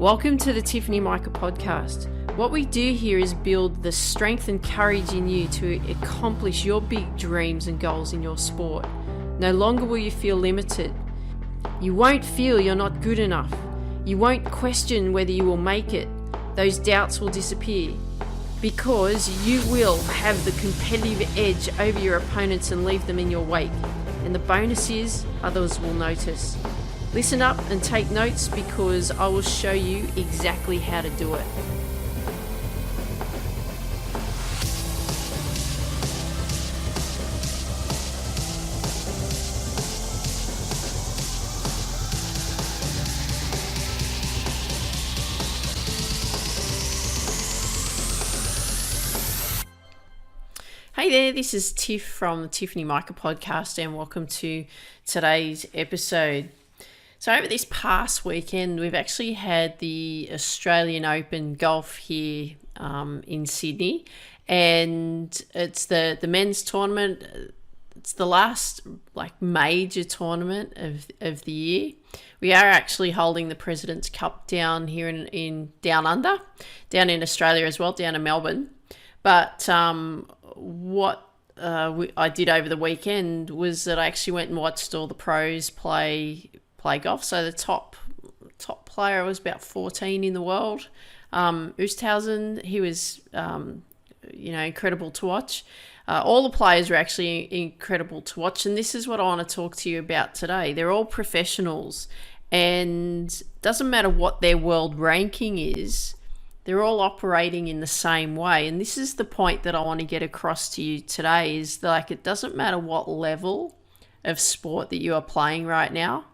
Welcome to the Tiffany Mika podcast. What we do here is build the strength and courage in you to accomplish your big dreams and goals in your sport. No longer will you feel limited. You won't feel you're not good enough. You won't question whether you will make it. Those doubts will disappear because you will have the competitive edge over your opponents and leave them in your wake. And the bonus is others will notice. Listen up and take notes because I will show you exactly how to do it. Hey there, this is Tiff from the Tiffany Mika podcast and welcome to today's episode. So over this past weekend, we've actually had the Australian Open golf here in Sydney, and it's the men's tournament. It's the last major tournament of the year. We are actually holding the President's Cup down here in Down Under, down in Australia as well, down in Melbourne. But what I did over the weekend was that I actually went and watched all the pros play golf. So the top player was about 14 in the world. Oosthuizen, he was incredible to watch. All the players were actually incredible to watch, and this is what I want to talk to you about today. They're all professionals, and doesn't matter what their world ranking is, they're all operating in the same way. And this is the point that I want to get across to you today, is that it doesn't matter what level of sport that you are playing right now.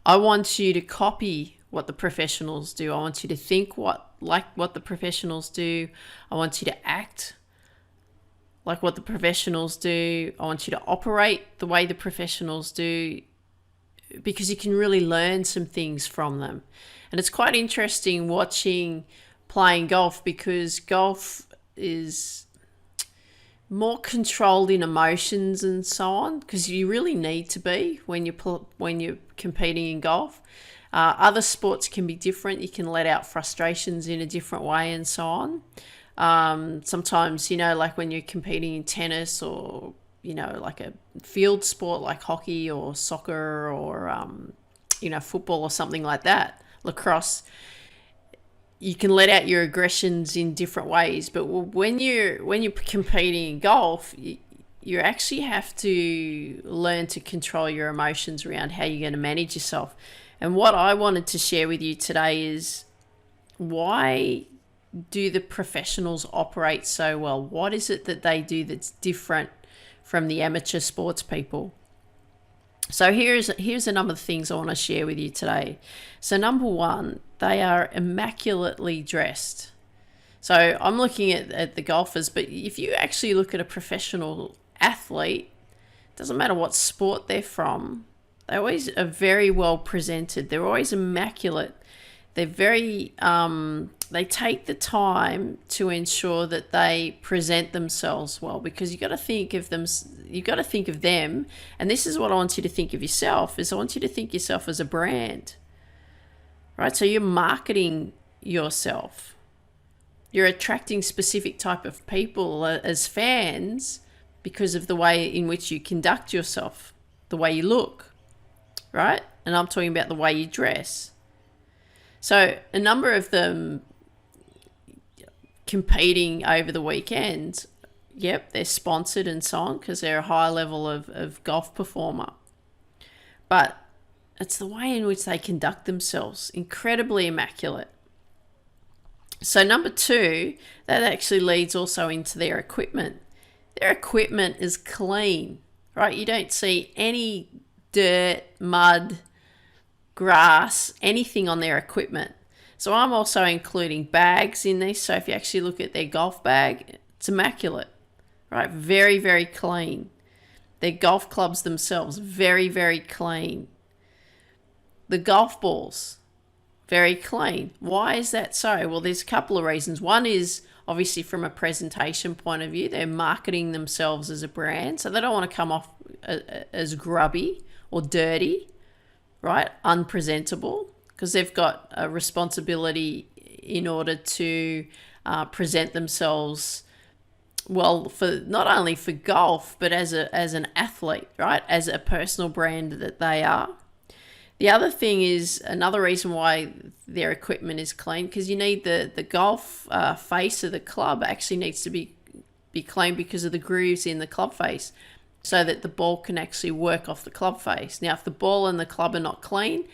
I want you to copy what the professionals do. I want you to think what the professionals do. I want you to act like what the professionals do. I want you to operate the way the professionals do, because you can really learn some things from them. And it's quite interesting playing golf, because golf is more controlled in emotions and so on, because you really need to be when you're competing in golf. Other sports can be different. You can let out frustrations in a different way and so on. Sometimes, like when you're competing in tennis or, like a field sport like hockey or soccer or, football or something like that, lacrosse, you can let out your aggressions in different ways. But when you're competing in golf, you actually have to learn to control your emotions around how you're going to manage yourself. And what I wanted to share with you today is, why do the professionals operate so well? What is it that they do that's different from the amateur sports people? So here's a number of things I want to share with you today. So number one, they are immaculately dressed. So I'm looking at the golfers, but if you actually look at a professional athlete, it doesn't matter what sport they're from, they always are very well presented. They're always immaculate. They're very, they take the time to ensure that they present themselves well, because you got to think of them. You got to think of them, and this is what I want you to think of yourself. I want you to think yourself as a brand, right? So you're marketing yourself. You're attracting specific type of people as fans because of the way in which you conduct yourself, the way you look, right? And I'm talking about the way you dress. So a number of them competing over the weekend, yep, they're sponsored and so on because they're a high level of golf performer. But it's the way in which they conduct themselves, incredibly immaculate. So number two, that actually leads also into their equipment. Their equipment is clean, right? You don't see any dirt, mud, grass, anything on their equipment. So I'm also including bags in this. So if you actually look at their golf bag, it's immaculate, right? Very, very clean. Their golf clubs themselves, very, very clean. The golf balls, very clean. Why is that so? Well, there's a couple of reasons. One is obviously from a presentation point of view. They're marketing themselves as a brand, so they don't want to come off as grubby or dirty, right? Unpresentable. because they've got a responsibility in order to present themselves well, for not only for golf, but as an athlete, right? As a personal brand that they are. The other thing is another reason why their equipment is clean, because you need the golf face of the club actually needs to be clean because of the grooves in the club face, so that the ball can actually work off the club face. Now, if the ball and the club are not clean,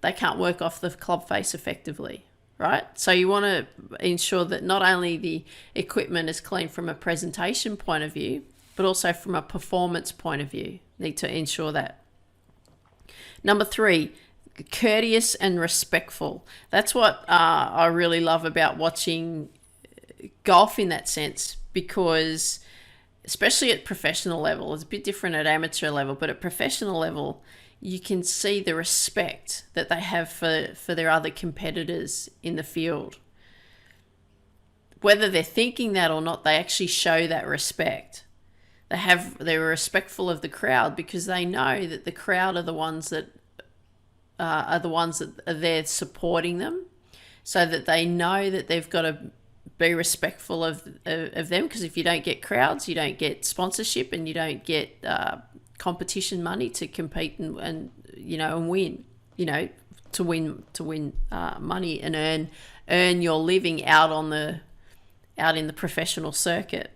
they can't work off the club face effectively, right? So you want to ensure that not only the equipment is clean from a presentation point of view, but also from a performance point of view. Need to ensure that. Number 3, courteous and respectful. That's what I really love about watching golf in that sense, because especially at professional level, it's a bit different at amateur level, but at professional level, you can see the respect that they have for their other competitors in the field. Whether they're thinking that or not, they actually show that respect. They're respectful of the crowd because they know that the crowd are the ones that are there supporting them, so that they know that they've got to be respectful of them, because if you don't get crowds, you don't get sponsorship, and you don't get competition money to compete and win, to win money and earn your living out in the professional circuit.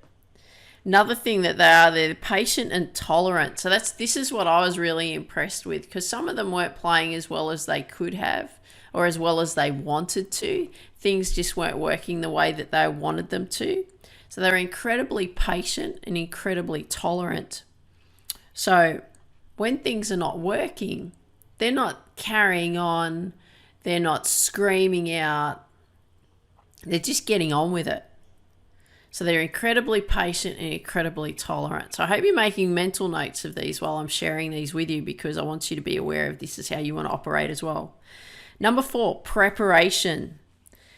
Another thing that they're patient and tolerant. So this is what I was really impressed with, because some of them weren't playing as well as they could have or as well as they wanted to. Things just weren't working the way that they wanted them to. So they're incredibly patient and incredibly tolerant. So when things are not working, they're not carrying on, they're not screaming out, they're just getting on with it. So they're incredibly patient and incredibly tolerant. So I hope you're making mental notes of these while I'm sharing these with you, because I want you to be aware of this is how you want to operate as well. Number 4, preparation.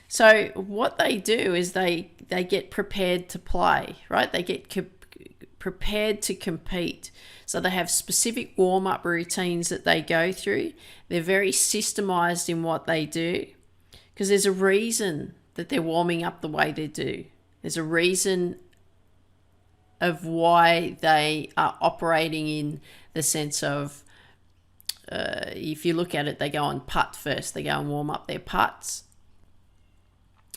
So what they do is they get prepared to play, right? They get prepared to compete. So they have specific warm-up routines that they go through. They're very systemized in what they do, because there's a reason that they're warming up the way they do. There's a reason of why they are operating in the sense of, if you look at it, they go and putt first. They go and warm up their putts.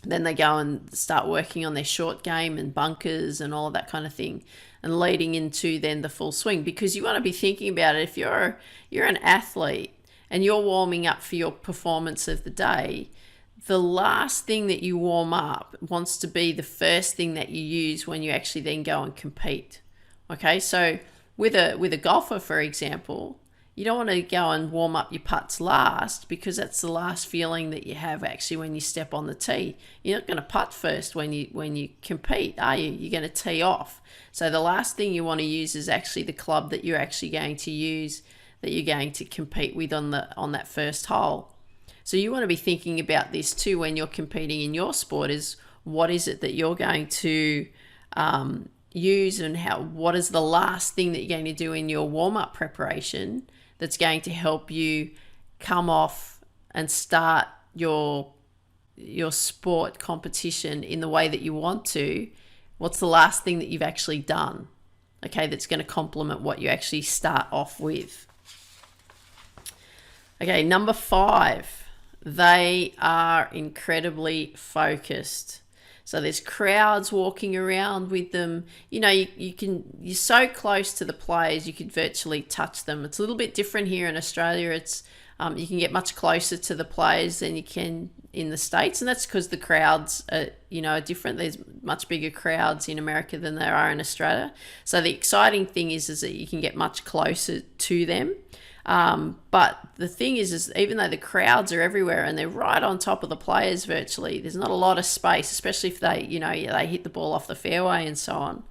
Then they go and start working on their short game and bunkers and all of that kind of thing, and leading into then the full swing. Because you want to be thinking about it. If you're an athlete and you're warming up for your performance of the day, the last thing that you warm up wants to be the first thing that you use when you actually then go and compete. Okay, so with a golfer, for example, you don't want to go and warm up your putts last, because that's the last feeling that you have actually when you step on the tee. You're not going to putt first when you compete, are you? You're going to tee off. So the last thing you want to use is actually the club that you're actually going to use, that you're going to compete with on that first hole. So you want to be thinking about this too when you're competing in your sport, is what is it that you're going to use, and what is the last thing that you're going to do in your warm-up preparation that's going to help you come off and start your sport competition in the way that you want to. What's the last thing that you've actually done, okay, that's going to complement what you actually start off with? Okay, number 5. They are incredibly focused. So there's crowds walking around with them. You're so close to the players, you could virtually touch them. It's a little bit different here in Australia. It's you can get much closer to the players than you can in the States, and that's because the crowds are different. There's much bigger crowds in America than there are in Australia. So the exciting thing is that you can get much closer to them. But the thing is even though the crowds are everywhere and they're right on top of the players virtually, there's not a lot of space, especially if they hit the ball off the fairway and so on.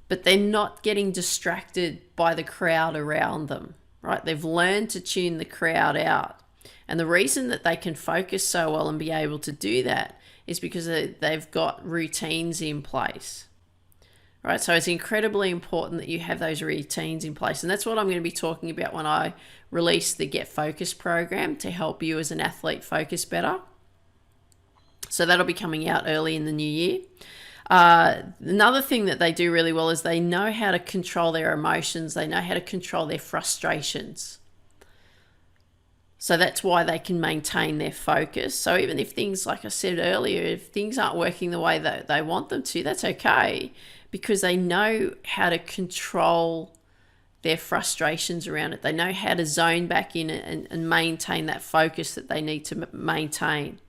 But they're not getting distracted by the crowd around them, right? They've learned to tune the crowd out. And the reason that they can focus so well and be able to do that is because they've got routines in place. right? So it's incredibly important that you have those routines in place. And that's what I'm going to be talking about when I release the Get Focused program to help you as an athlete focus better. So that'll be coming out early in the new year. Another thing that they do really well is they know how to control their emotions. They know how to control their frustrations. So that's why they can maintain their focus. So even if things, like I said earlier, if things aren't working the way that they want them to, that's okay, because they know how to control their frustrations around it. They know how to zone back in and maintain that focus that they need to maintain.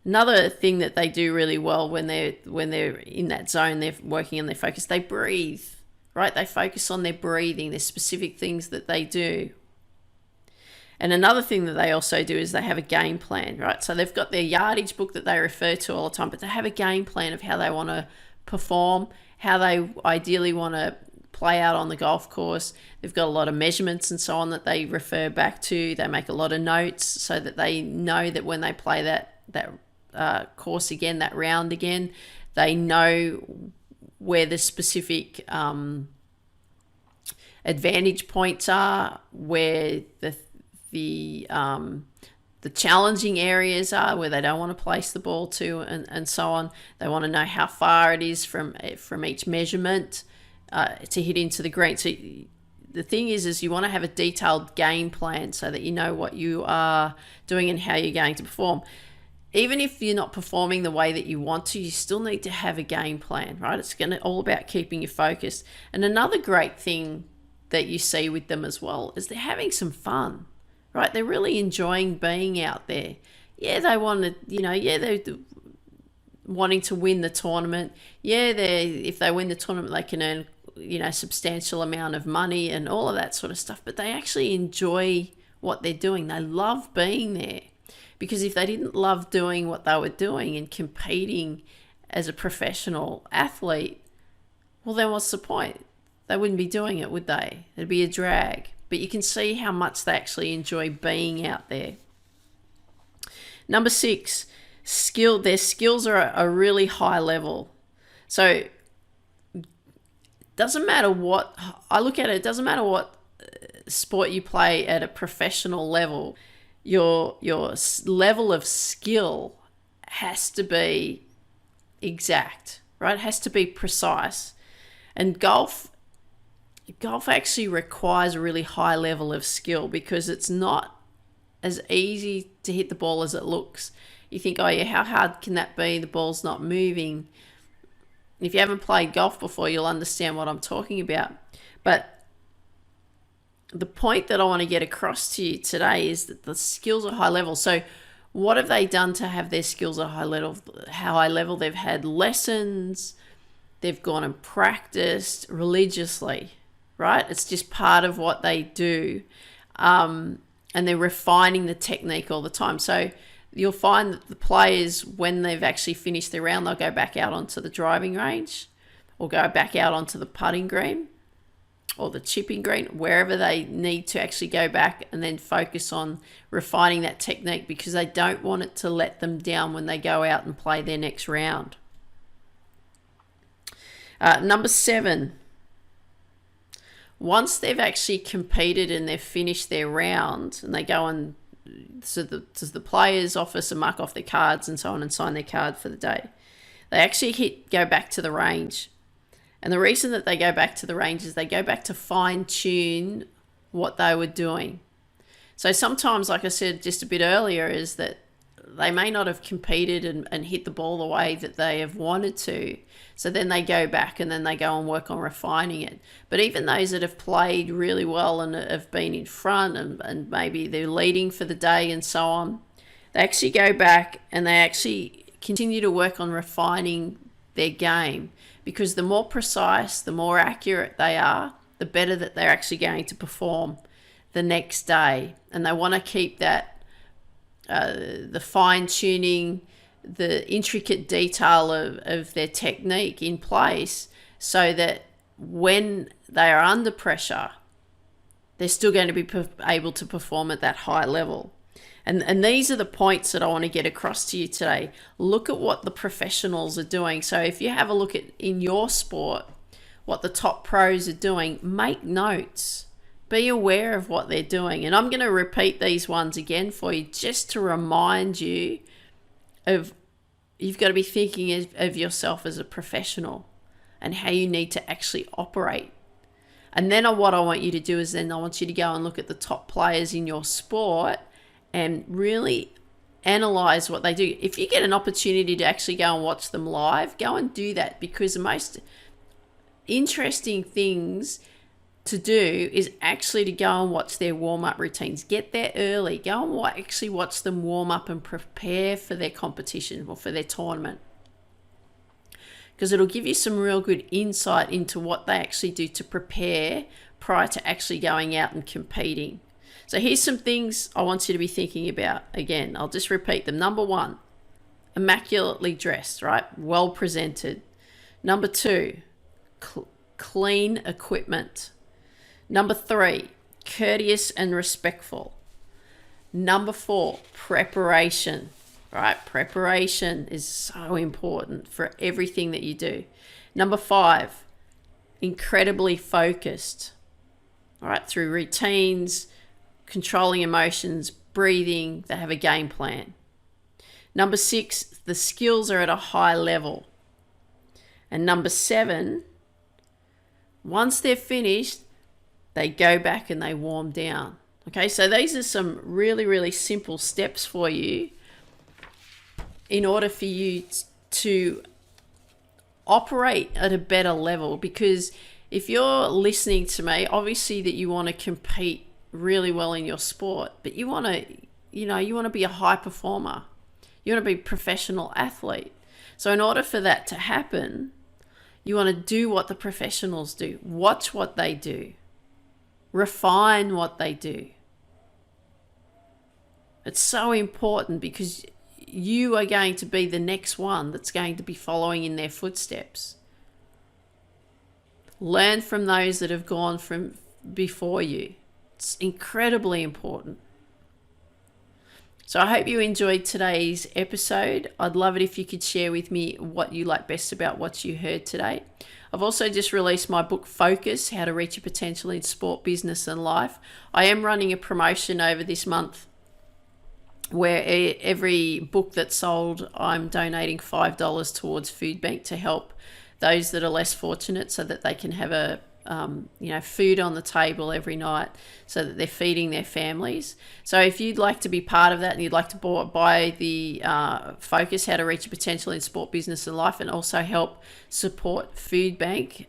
Another thing that they do really well when they're in that zone, they're working on their focus, they breathe, right? They focus on their breathing. There's specific things that they do. And another thing that they also do is they have a game plan, right? So they've got their yardage book that they refer to all the time, but they have a game plan of how they want to perform, how they ideally want to play out on the golf course. They've got a lot of measurements and so on that they refer back to. They make a lot of notes so that they know that when they play that course again, that round again, they know where the specific advantage points are, where the challenging areas are, where they don't want to place the ball to, and so on. They want to know how far it is from each measurement to hit into the green. So the thing is you want to have a detailed game plan so that you know what you are doing and how you're going to perform. Even if you're not performing the way that you want to, you still need to have a game plan, right? It's all about keeping you focused. And another great thing that you see with them as well is they're having some fun, right? They're really enjoying being out there. Yeah, they want to, they're wanting to win the tournament. Yeah, if they win the tournament, they can earn, a substantial amount of money and all of that sort of stuff. But they actually enjoy what they're doing. They love being there. Because if they didn't love doing what they were doing and competing as a professional athlete, well, then what's the point? They wouldn't be doing it, would they? It'd be a drag. But you can see how much they actually enjoy being out there. Number 6, their skills are a really high level. So doesn't matter what, I look at it, it doesn't matter what sport you play at a professional level, your level of skill has to be exact, right? It has to be precise. And golf actually requires a really high level of skill because it's not as easy to hit the ball as it looks. You think, oh yeah, how hard can that be? The ball's not moving. If you haven't played golf before, you'll understand what I'm talking about. But the point that I want to get across to you today is that the skills are high level. So what have they done to have their skills at high level? How high level? They've had lessons. They've gone and practiced religiously, right? It's just part of what they do. And they're refining the technique all the time. So you'll find that the players, when they've actually finished their round, they'll go back out onto the driving range or go back out onto the putting green or the chipping green, wherever they need to actually go back and then focus on refining that technique because they don't want it to let them down when they go out and play their next round. Number 7, once they've actually competed and they've finished their round and they go and to the player's office and mark off their cards and so on and sign their card for the day, they actually go back to the range. And the reason that they go back to the range is they go back to fine-tune what they were doing. So sometimes, like I said just a bit earlier, is that they may not have competed and hit the ball the way that they have wanted to. So then they go back and then they go and work on refining it. But even those that have played really well and have been in front and maybe they're leading for the day and so on, they actually go back and they actually continue to work on refining their game. Because the more precise, the more accurate they are, the better that they're actually going to perform the next day. And they want to keep that, the fine-tuning, the intricate detail of their technique in place so that when they are under pressure, they're still going to be able to perform at that high level. And these are the points that I want to get across to you today. Look at what the professionals are doing. So if you have a look at in your sport, what the top pros are doing, make notes. Be aware of what they're doing. And I'm going to repeat these ones again for you just to remind you of you've got to be thinking of yourself as a professional and how you need to actually operate. And then what I want you to do is then I want you to go and look at the top players in your sport and really analyze what they do. If you get an opportunity to actually go and watch them live, go and do that, because the most interesting things to do is actually to go and watch their warm-up routines. Get there early. Go and actually watch them warm up and prepare for their competition or for their tournament, because it'll give you some real good insight into what they actually do to prepare prior to actually going out and competing. So here's some things I want you to be thinking about. Again, I'll just repeat them. Number 1, immaculately dressed, right? Well presented. Number 2, clean equipment. Number 3, courteous and respectful. Number 4, preparation, right? Preparation is so important for everything that you do. Number 5, incredibly focused, all right, through routines, controlling emotions, breathing. They have a game plan. Number 6, the skills are at a high level. And number 7, once they're finished, they go back and they warm down. Okay, so these are some really, really simple steps for you in order for you to operate at a better level. Because if you're listening to me, obviously that you want to compete really well in your sport, but you want to be a high performer. You want to be a professional athlete. So in order for that to happen, you want to do what the professionals do. Watch what they do. Refine what they do. It's so important, because you are going to be the next one that's going to be following in their footsteps. Learn from those that have gone from before you. It's incredibly important. So I hope you enjoyed today's episode. I'd love it if you could share with me what you like best about what you heard today. I've also just released my book, Focus, How to Reach Your Potential in Sport, Business and Life. I am running a promotion over this month where every book that's sold, I'm donating $5 towards Food Bank to help those that are less fortunate, so that they can have a food on the table every night, so that they're feeding their families. So if you'd like to be part of that and you'd like to buy the Focus, How to Reach Your Potential in Sport, Business and Life, and also help support Food Bank,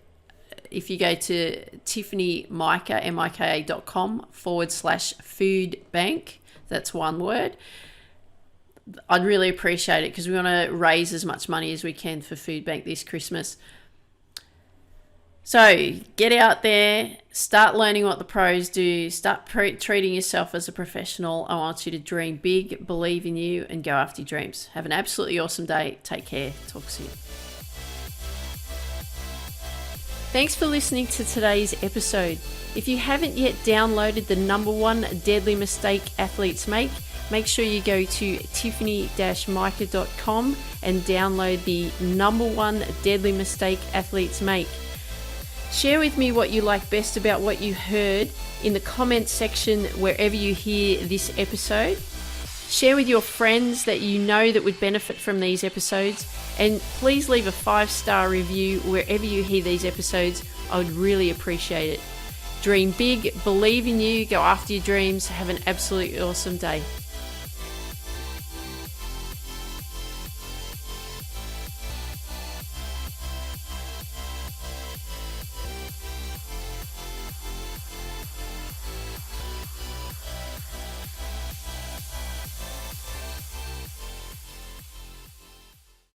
if you go to Tiffany Mika, mika.com/food bank, that's one word, I'd really appreciate it, because we want to raise as much money as we can for Food Bank this Christmas. So get out there, start learning what the pros do, start treating yourself as a professional. I want you to dream big, believe in you, and go after your dreams. Have an absolutely awesome day. Take care. Talk soon. Thanks for listening to today's episode. If you haven't yet downloaded the #1 deadly mistake athletes make sure you go to tiffany-mika.com and download the #1 deadly mistake athletes make. Share with me what you like best about what you heard in the comments section wherever you hear this episode. Share with your friends that you know that would benefit from these episodes, and please leave a 5-star review wherever you hear these episodes. I would really appreciate it. Dream big, believe in you, go after your dreams. Have an absolutely awesome day.